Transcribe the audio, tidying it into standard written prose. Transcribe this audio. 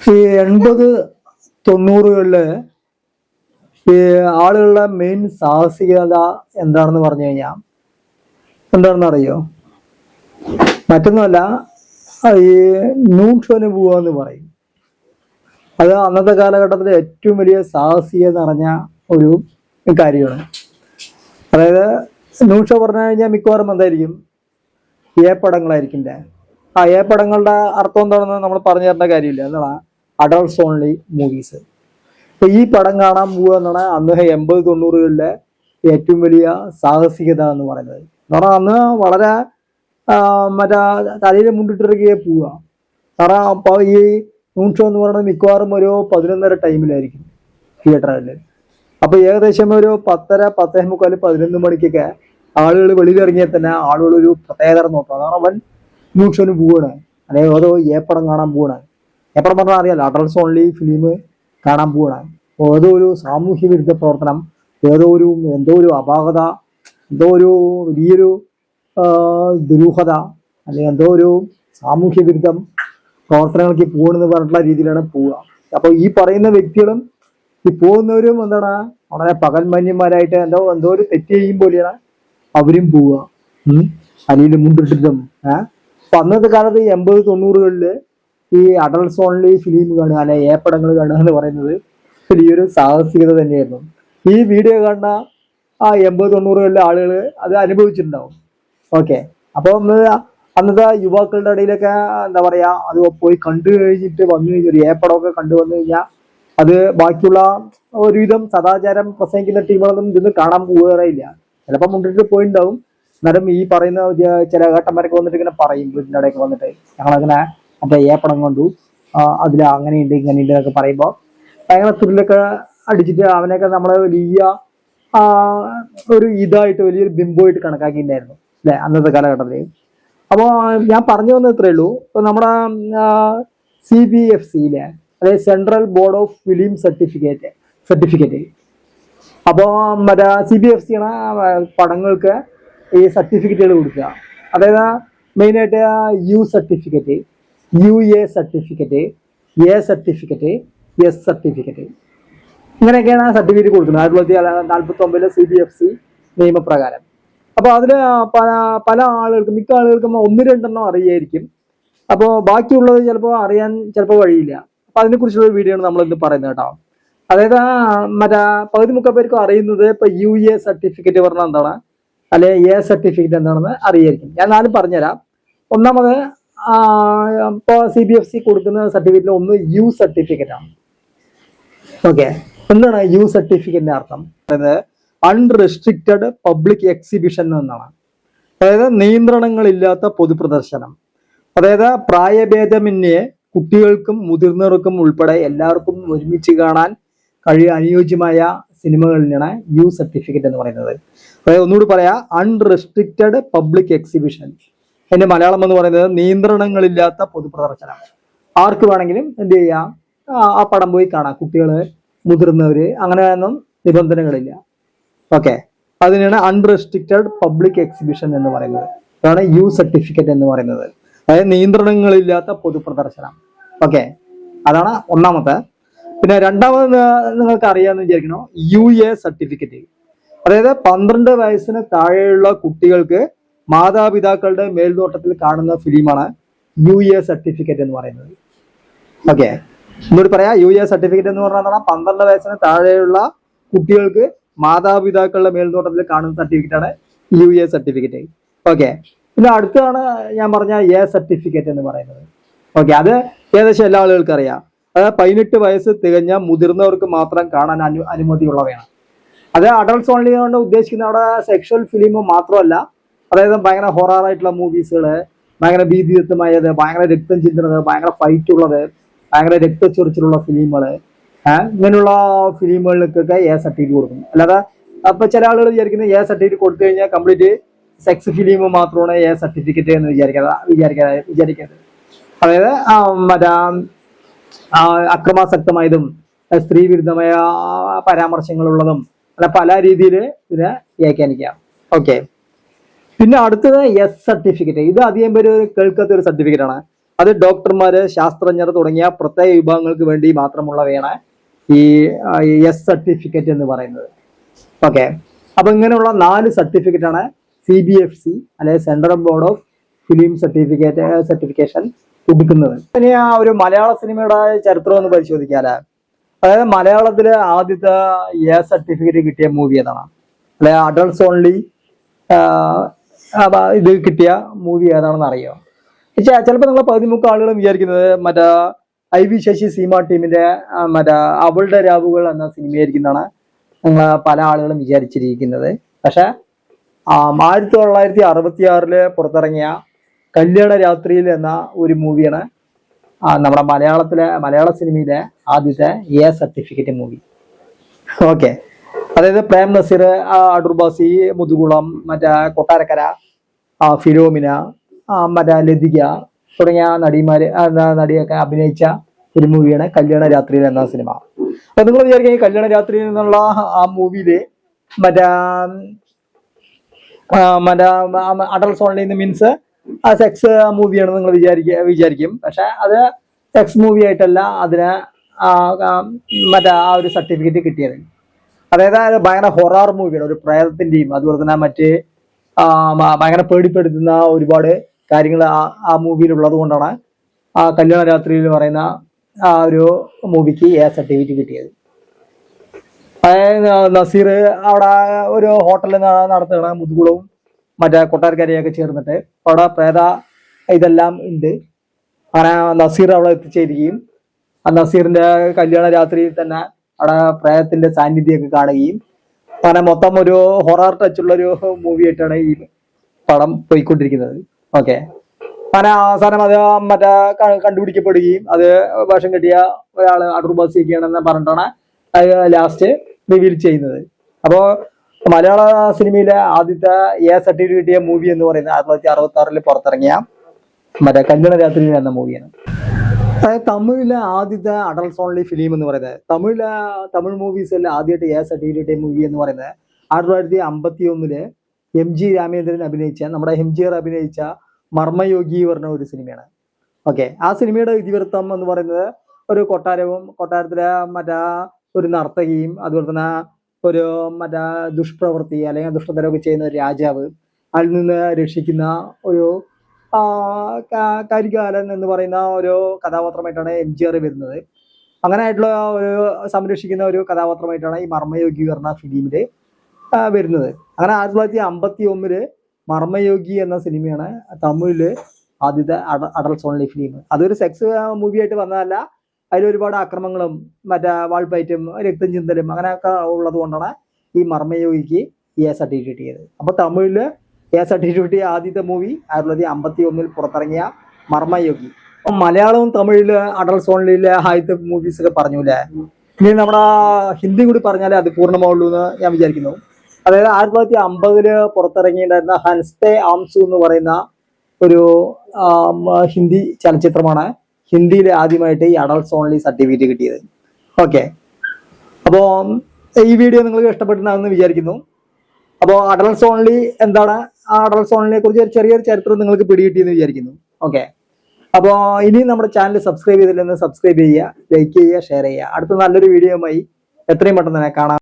ഈ 80-90കളില് ഈ ആളുകളുടെ മെയിൻ സാഹസികത എന്താണെന്ന് പറഞ്ഞു കഴിഞ്ഞാൽ എന്താണെന്ന് അറിയോ? മറ്റൊന്നുമല്ല, ഈ നൂൺ ഷോന് പോവാന്ന് പറയും. അത് അന്നത്തെ കാലഘട്ടത്തിലെ ഏറ്റവും വലിയ സാഹസികത നിറഞ്ഞ ഒരു കാര്യമാണ്. അതായത് നൂൺ ഷോ പറഞ്ഞു കഴിഞ്ഞാൽ മിക്കവാറും എന്തായിരിക്കും? പടങ്ങളായിരിക്കും. ആ പടങ്ങളുടെ അർത്ഥം എന്താണെന്ന് നമ്മൾ പറഞ്ഞു തരേണ്ട കാര്യമില്ല. എന്താണ്? Adults only movies. അപ്പൊ ഈ പടം കാണാൻ പോവുക എന്നാണ് അന്ന് 80-90കളിലെ ഏറ്റവും വലിയ സാഹസികത എന്ന് പറയുന്നത്. എന്ന് പറഞ്ഞാൽ അന്ന് വളരെ മറ്റേ തലയിൽ മുണ്ടിട്ടിറങ്ങിയേ പോവുക. കാരണം അപ്പൊ ഈ നൂൺ ഷോ എന്ന് പറയുന്നത് മിക്കവാറും ഒരു 11:30 ടൈമിലായിരിക്കും തിയേറ്ററുകളിൽ. അപ്പൊ ഏകദേശം ഒരു 10:30, 10:45, 11 മണിക്കൊക്കെ ആളുകൾ വെളിയിലിറങ്ങിയാൽ തന്നെ ആളുകൾ ഒരു പ്രത്യേകത നോക്കാം. അതാണ് അവൻ നൂൺ ഷോന് പോവാണ്, അല്ലെങ്കിൽ ഏതോ പടം കാണാൻ പോവാണ്. പടം പറഞ്ഞാൽ അറിയാലോ, അഡൾട്ട്സ് ഓൺലി ഫിലിം കാണാൻ പോവാണ്. ഏതോ ഒരു സാമൂഹ്യ വിരുദ്ധ പ്രവർത്തനം, എന്തോ ഒരു അപാകത, എന്തോ ഒരു വലിയൊരു ദുരൂഹത, അല്ലെങ്കിൽ എന്തോ ഒരു സാമൂഹ്യ വിരുദ്ധം പ്രവർത്തനങ്ങൾക്ക് പോകണമെന്ന് പറഞ്ഞിട്ടുള്ള രീതിയിലാണ് പോവുക. അപ്പൊ ഈ പറയുന്ന വ്യക്തികളും ഈ പോകുന്നവരും എന്താണ്, വളരെ പകൽമാന്യന്മാരായിട്ട് എന്തോ ഒരു തെറ്റ് ചെയ്യും പോലെയാണ് അവരും പോവുക. അല്ലെങ്കിൽ മുണ്ടിട്ടിട്ടും. അപ്പൊ അന്നത്തെ കാലത്ത് 80-90കളില് ഈ അഡൾട്ട്സ് ഓൺലി ഫിലിം കാണുക, അല്ലെ പടങ്ങൾ കാണുക എന്ന് പറയുന്നത് വലിയൊരു സാഹസികത തന്നെയായിരുന്നു. ഈ വീഡിയോ കാണുന്ന ആ 80-90കളിലെ ആളുകൾ അത് അനുഭവിച്ചിട്ടുണ്ടാവും. ഓക്കെ. അപ്പൊ അന്നത്തെ യുവാക്കളുടെ ഇടയിലൊക്കെ എന്താ പറയാ, അത് പോയി കണ്ടു കഴിഞ്ഞിട്ട് വന്നു കഴിഞ്ഞാൽ ഒരു പടമൊക്കെ കണ്ടു വന്നു കഴിഞ്ഞാൽ അത് ബാക്കിയുള്ള ഒരുവിധം സദാചാരം പ്രസംഗിക്കുന്ന ടീമുകളൊന്നും ഇതൊന്നും കാണാൻ പോകാറില്ല. ചിലപ്പോൾ മുണ്ടിട്ട് പോയിണ്ടാവും. എന്നാലും ഈ പറയുന്ന ചില ഏട്ടന്മാരൊക്കെ വന്നിട്ട് ഇങ്ങനെ പറയും, വീട്ടിൻ്റെ ഇടയ്ക്ക് വന്നിട്ട് ഞങ്ങളങ്ങനെ മറ്റേ പടം കണ്ടു, അതിൽ അങ്ങനെയുണ്ട് ഇങ്ങനെയുണ്ട് എന്നൊക്കെ പറയുമ്പോൾ ഭയങ്കര ത്രില്ലൊക്കെ അടിച്ചിട്ട് അവനെയൊക്കെ നമ്മളെ വലിയ ഒരു ഇതായിട്ട് വലിയൊരു ബിംബമായിട്ട് കണക്കാക്കിയിട്ടുണ്ടായിരുന്നു അല്ലെ അന്നത്തെ കാലഘട്ടത്തിൽ. അപ്പോൾ ഞാൻ പറഞ്ഞു വന്നത് ഇത്രയേ ഉള്ളൂ. ഇപ്പൊ നമ്മുടെ CBFC-യിലെ, അതായത് central board of film certificate, അപ്പോൾ മറ്റേ CBFC ആണ് പടങ്ങൾക്ക് ഈ സർട്ടിഫിക്കറ്റുകൾ കൊടുക്കുക. അതായത് മെയിനായിട്ട് U certificate, UA certificate, A certificate, S certificate, ഇങ്ങനെയൊക്കെയാണ് സർട്ടിഫിക്കറ്റ് കൊടുക്കുന്നത് 1949 CBFC നിയമപ്രകാരം. അപ്പോൾ അതിൽ പല ആളുകൾക്കും, മിക്ക ആളുകൾക്കും 1-2 അറിയായിരിക്കും. അപ്പോൾ ബാക്കിയുള്ളത് ചിലപ്പോൾ അറിയാൻ വഴിയില്ല. അപ്പൊ അതിനെക്കുറിച്ചുള്ള വീഡിയോ ആണ് നമ്മൾ ഇന്ന് പറയുന്നത് കേട്ടോ. അതായത് മറ്റേ പകുതി മുക്കാൽ പേർക്കും അറിയുന്നത് ഇപ്പൊ UA സർട്ടിഫിക്കറ്റ് പറഞ്ഞാൽ എന്താണ്, അല്ലെ A സർട്ടിഫിക്കറ്റ് എന്താണെന്ന് അറിയായിരിക്കും. ഞാൻ 4 പറഞ്ഞുതരാം. ഒന്നാമത് ഇപ്പൊ CBFC കൊടുക്കുന്ന സർട്ടിഫിക്കറ്റിൽ ഒന്ന് U സർട്ടിഫിക്കറ്റ് ആണ്. ഓക്കെ. എന്താണ് U സർട്ടിഫിക്കറ്റിന്റെ അർത്ഥം? അതായത് അൺറെസ്ട്രിക്റ്റഡ് പബ്ലിക് എക്സിബിഷൻ എന്നാണ്. അതായത് നിയന്ത്രണങ്ങളില്ലാത്ത പൊതുപ്രദർശനം. അതായത് പ്രായഭേദമന്യേ കുട്ടികൾക്കും മുതിർന്നവർക്കും ഉൾപ്പെടെ എല്ലാവർക്കും ഒരുമിച്ച് കാണാൻ അനുയോജ്യമായ സിനിമകളിലാണ് U സർട്ടിഫിക്കറ്റ് എന്ന് പറയുന്നത്. അതായത് ഒന്നുകൂടി പറയാ, അൺറെസ്ട്രിക്റ്റഡ് പബ്ലിക് എക്സിബിഷൻ. അതിന്റെ മലയാളം എന്ന് പറയുന്നത് നിയന്ത്രണങ്ങളില്ലാത്ത പൊതുപ്രദർശനം. ആർക്ക് വേണമെങ്കിലും എന്ത് ചെയ്യാം, ആ പടം പോയി കാണാം. കുട്ടികള്, മുതിർന്നവര്, അങ്ങനെയൊന്നും നിബന്ധനകളില്ല. ഓക്കെ. അതിനാണ് അൺറെസ്ട്രിക്റ്റഡ് പബ്ലിക് എക്സിബിഷൻ എന്ന് പറയുന്നത്. അതാണ് U സർട്ടിഫിക്കറ്റ് എന്ന് പറയുന്നത്. അതായത് നിയന്ത്രണങ്ങളില്ലാത്ത പൊതുപ്രദർശനം. ഓക്കെ, അതാണ് ഒന്നാമത്തെ. പിന്നെ രണ്ടാമത് നിങ്ങൾക്ക് അറിയാമെന്ന് വിചാരിക്കണോ, UA സർട്ടിഫിക്കറ്റ്. അതായത് 12 വയസ്സിന് താഴെയുള്ള കുട്ടികൾക്ക് മാതാപിതാക്കളുടെ മേൽനോട്ടത്തിൽ കാണുന്ന ഫിലിമാണ് UA സർട്ടിഫിക്കറ്റ് എന്ന് പറയുന്നത്. ഓക്കെ, എന്നോട് പറയാ, UA സർട്ടിഫിക്കറ്റ് എന്ന് പറഞ്ഞാൽ 12 വയസ്സിന് താഴെയുള്ള കുട്ടികൾക്ക് മാതാപിതാക്കളുടെ മേൽനോട്ടത്തിൽ കാണുന്ന സർട്ടിഫിക്കറ്റാണ് UA സർട്ടിഫിക്കറ്റ്. ഓക്കെ. പിന്നെ അടുത്താണ് ഞാൻ പറഞ്ഞ A സർട്ടിഫിക്കറ്റ് എന്ന് പറയുന്നത്. ഓക്കെ, അത് ഏകദേശം എല്ലാ ആളുകൾക്കും അറിയാം. അതായത് 18 വയസ്സ് തികഞ്ഞ മുതിർന്നവർക്ക് മാത്രം കാണാൻ അനുമതിയുള്ളവയാണ്. അത് അഡൾട്ട്സ് ഓൺലി കൊണ്ട് ഉദ്ദേശിക്കുന്ന അവിടെ സെക്ഷൽ ഫിലിം മാത്രമല്ല, അതായത് ഭയങ്കര ഹൊറാറായിട്ടുള്ള മൂവീസുകള്, ഭയങ്കര ഭീതിദത്തമായത്, ഭയങ്കര രക്തം ചിന്തുന്നത്, ഭയങ്കര ഫൈറ്റ് ഉള്ളത്, ഭയങ്കര രക്തച്ചൊറിച്ചിലുള്ള ഫിലിമുകള്, ഇങ്ങനെയുള്ള ഫിലിമുകൾക്കൊക്കെ A സർട്ടിഫിക്കറ്റ് കൊടുക്കും. അല്ലാതെ അപ്പൊ ചില ആളുകൾ വിചാരിക്കുന്നത് A സർട്ടിഫിക്കറ്റ് കൊടുത്തു കഴിഞ്ഞാൽ കംപ്ലീറ്റ് സെക്സ് ഫിലിം മാത്രമാണ് A സർട്ടിഫിക്കറ്റ് എന്ന് വിചാരിക്കരുത്. അതായത് മറ്റേ അക്രമാസക്തമായതും സ്ത്രീ വിരുദ്ധമായ പരാമർശങ്ങളുള്ളതും അല്ല, പല രീതിയിൽ ഇതിനെ വ്യാഖ്യാനിക്കാം. ഓക്കെ. പിന്നെ അടുത്തത് S സർട്ടിഫിക്കറ്റ്. ഇത് അധികം പേര് കേൾക്കാത്ത ഒരു സർട്ടിഫിക്കറ്റ് ആണ്. അത് ഡോക്ടർമാര്, ശാസ്ത്രജ്ഞർ തുടങ്ങിയ പ്രത്യേക വിഭാഗങ്ങൾക്ക് വേണ്ടി മാത്രമുള്ളവയാണ് ഈ എസ് സർട്ടിഫിക്കറ്റ് എന്ന് പറയുന്നത്. ഓക്കെ, അപ്പൊ ഇങ്ങനെയുള്ള 4 സർട്ടിഫിക്കറ്റാണ് CBFC അല്ലെങ്കിൽ central board of film certification കൊടുക്കുന്നത്. ഇനി ആ ഒരു മലയാള സിനിമയുടെ ചരിത്രം ഒന്ന് പരിശോധിക്കാല്. അതായത് മലയാളത്തിലെ ആദ്യത്തെ എ സർട്ടിഫിക്കറ്റ് കിട്ടിയ മൂവി ഏതാണ്? അല്ലെ അഡൾട്ട്സ് ഓൺലി ഇത് കിട്ടിയ മൂവി ഏതാണെന്ന് അറിയോ? ചിലപ്പോൾ നിങ്ങൾ പകുതിമുക്ക ആളുകളും വിചാരിക്കുന്നത് മറ്റേ IV ശശി സീമ ടീമിന്റെ മറ്റേ അവളുടെ രാവുകൾ എന്ന സിനിമയായിരിക്കുന്നതാണ് നിങ്ങൾ പല ആളുകളും വിചാരിച്ചിരിക്കുന്നത്. പക്ഷെ 1966 പുറത്തിറങ്ങിയ കല്യാണ രാത്രിയിൽ എന്ന ഒരു മൂവിയാണ് നമ്മുടെ മലയാള സിനിമയിലെ ആദ്യത്തെ എ സർട്ടിഫിക്കറ്റ് മൂവി. ഓക്കെ, അതായത് പ്രേം നസീർ, അടൂർ ബാസി, മുതുകുളം, മറ്റേ കൊട്ടാരക്കര, ഫിരോമിന, മറ്റേ ലതിക തുടങ്ങിയ നടിയൊക്കെ അഭിനയിച്ച ഒരു മൂവിയാണ് കല്യാണ രാത്രിയിൽ എന്ന സിനിമ. അപ്പൊ നിങ്ങൾ വിചാരിക്കുക ഈ കല്യാണ രാത്രിയിൽ എന്നുള്ള ആ മൂവിയില് മറ്റേ അഡൾട്ട്സ് ഓൺലി മീൻസ് ആ സെക്സ് മൂവിയാണ് നിങ്ങൾ വിചാരിക്കും. പക്ഷെ അത് സെക്സ് മൂവി ആയിട്ടല്ല അതിന് മറ്റേ ആ ഒരു സർട്ടിഫിക്കറ്റ് കിട്ടിയത്. അതായത് ഭയങ്കര ഹൊറാർ മൂവിയാണ്, ഒരു പ്രേതത്തിന്റെയും അതുപോലെ തന്നെ മറ്റ് ഭയങ്കര പേടിപ്പെടുത്തുന്ന ഒരുപാട് കാര്യങ്ങൾ ആ മൂവിയിൽ ഉള്ളത് കൊണ്ടാണ് ആ കല്യാണ രാത്രിയിൽ പറയുന്ന ആ ഒരു മൂവിക്ക് എ സർട്ടിഫിക്കറ്റ് കിട്ടിയത്. അതായത് നസീർ അവിടെ ഒരു ഹോട്ടലിൽ നടത്തുകയാണ്, മുതുകുളവും മറ്റേ കൊട്ടാരക്കരയൊക്കെ ചേർന്നിട്ട്. അവിടെ പ്രേത ഇതെല്ലാം ഉണ്ട്. അങ്ങനെ നസീർ അവിടെ എത്തിച്ചേരുകയും ആ നസീറിന്റെ കല്യാണ രാത്രിയിൽ തന്നെ അവിടെ പ്രേതത്തിന്റെ സാന്നിധ്യമൊക്കെ കാണുകയും അങ്ങനെ മൊത്തം ഒരു ഹൊറാർ ടച്ചുള്ള ഒരു മൂവി ആയിട്ടാണ് ഈ പടം പോയിക്കൊണ്ടിരിക്കുന്നത്. ഓക്കെ, അങ്ങനെ അവസാനം അത് മറ്റേ കണ്ടുപിടിക്കപ്പെടുകയും അത് വേഷം കെട്ടിയ ഒരാള് അടൂർ ബാസിയൊക്കെയാണെന്ന് പറഞ്ഞിട്ടാണ് ലാസ്റ്റ് റിവീൽ ചെയ്യുന്നത്. അപ്പോ മലയാള സിനിമയിലെ ആദ്യത്തെ എ സർട്ടിഫിക്കറ്റ് കിട്ടിയ മൂവി എന്ന് പറയുന്നത് 1966 പുറത്തിറങ്ങിയ മറ്റേ കല്യാണ രാത്രി എന്ന മൂവിയാണ്. അതായത് തമിഴിലെ ആദ്യത്തെ അഡൾട്ട്സ് ഓൺലി ഫിലിം എന്ന് പറയുന്നത്, തമിഴ് മൂവീസിൽ ആദ്യമായിട്ട് എ സർട്ടിഫിക്കറ്റ് മൂവി എന്ന് പറയുന്നത് 1951 MG രാമേന്ദ്രൻ അഭിനയിച്ച, നമ്മുടെ MGR അഭിനയിച്ച മർമ്മയോഗി പറഞ്ഞ ഒരു സിനിമയാണ്. ഓക്കെ, ആ സിനിമയുടെ ഇതിവൃത്തം എന്ന് പറയുന്നത് ഒരു കൊട്ടാരത്തിലെ മറ്റേ ഒരു നർത്തകിയും അതുപോലെ തന്നെ ഒരു മറ്റേ ദുഷ്പ്രവൃത്തി അല്ലെങ്കിൽ ദുഷ്ടതരമൊക്കെ ചെയ്യുന്ന ഒരു രാജാവ്, അതിൽ നിന്ന് രക്ഷിക്കുന്ന ഒരു കരികാലൻ എന്ന് പറയുന്ന ഒരു കഥാപാത്രമായിട്ടാണ് MGR വരുന്നത്. അങ്ങനെ ആയിട്ടുള്ള ഒരു സംരക്ഷിക്കുന്ന ഒരു കഥാപാത്രമായിട്ടാണ് ഈ മർമ്മയോഗി പറഞ്ഞ ഫിലിമില് വരുന്നത്. അങ്ങനെ 1951 മർമ്മയോഗി എന്ന സിനിമയാണ് തമിഴില് ആദ്യത്തെ അഡൾട്ട്സ് ഓൺലി ഫിലിം. അതൊരു സെക്സ് മൂവി ആയിട്ട് വന്നതല്ല, അതിൽ ഒരുപാട് അക്രമങ്ങളും മറ്റേ വാൾപ്പയറ്റും രക്തം ചിന്തലും അങ്ങനെയൊക്കെ ഉള്ളത് കൊണ്ടാണ് ഈ മർമ്മയോഗിക്ക് എ സർട്ടിഫിക്കറ്റ് കിട്ടിയത്. അപ്പൊ തമിഴില് എ സർട്ടിഫിക്കറ്റ് ആദ്യത്തെ മൂവി 1951 പുറത്തിറങ്ങിയ മർമ്മയോഗി. അപ്പൊ മലയാളവും തമിഴില് അഡൾട്ട്സ് ഓൺലിയിലെ ആദ്യത്തെ മൂവീസ് ഒക്കെ പറഞ്ഞൂല്ലേ, ഇനി നമ്മുടെ ഹിന്ദി കൂടി പറഞ്ഞാലേ അത് പൂർണ്ണമാവുള്ളൂ എന്ന് ഞാൻ വിചാരിക്കുന്നു. അതായത് 1950 പുറത്തിറങ്ങിയിട്ടുണ്ടായിരുന്ന ഹൻസ്തേ ആംസു എന്ന് പറയുന്ന ഒരു ഹിന്ദി ചലച്ചിത്രമാണ് ഹിന്ദിയിൽ ആദ്യമായിട്ട് ഈ അഡൾട്ട്സ് ഓൺലി സർട്ടിഫിക്കറ്റ് കിട്ടിയത്. ഓക്കെ, അപ്പോൾ ഈ വീഡിയോ നിങ്ങൾക്ക് ഇഷ്ടപ്പെട്ടിട്ടുണ്ടാകുമെന്ന് വിചാരിക്കുന്നു. അപ്പോൾ അഡൾട്ട്സ് ഓൺലി എന്താണ്, ആ അഡൾട്ട്സ് ഓൺലിനെ കുറിച്ച് ചെറിയൊരു ചരിത്രം നിങ്ങൾക്ക് പിടികിട്ടിയെന്ന് വിചാരിക്കുന്നു. ഓക്കെ, അപ്പോൾ ഇനി നമ്മുടെ ചാനൽ സബ്സ്ക്രൈബ് ചെയ്തില്ലെന്ന് സബ്സ്ക്രൈബ് ചെയ്യുക, ലൈക്ക് ചെയ്യുക, ഷെയർ ചെയ്യുക. അടുത്ത നല്ലൊരു വീഡിയോയുമായി എത്രയും പെട്ടെന്ന് തന്നെ കാണാം.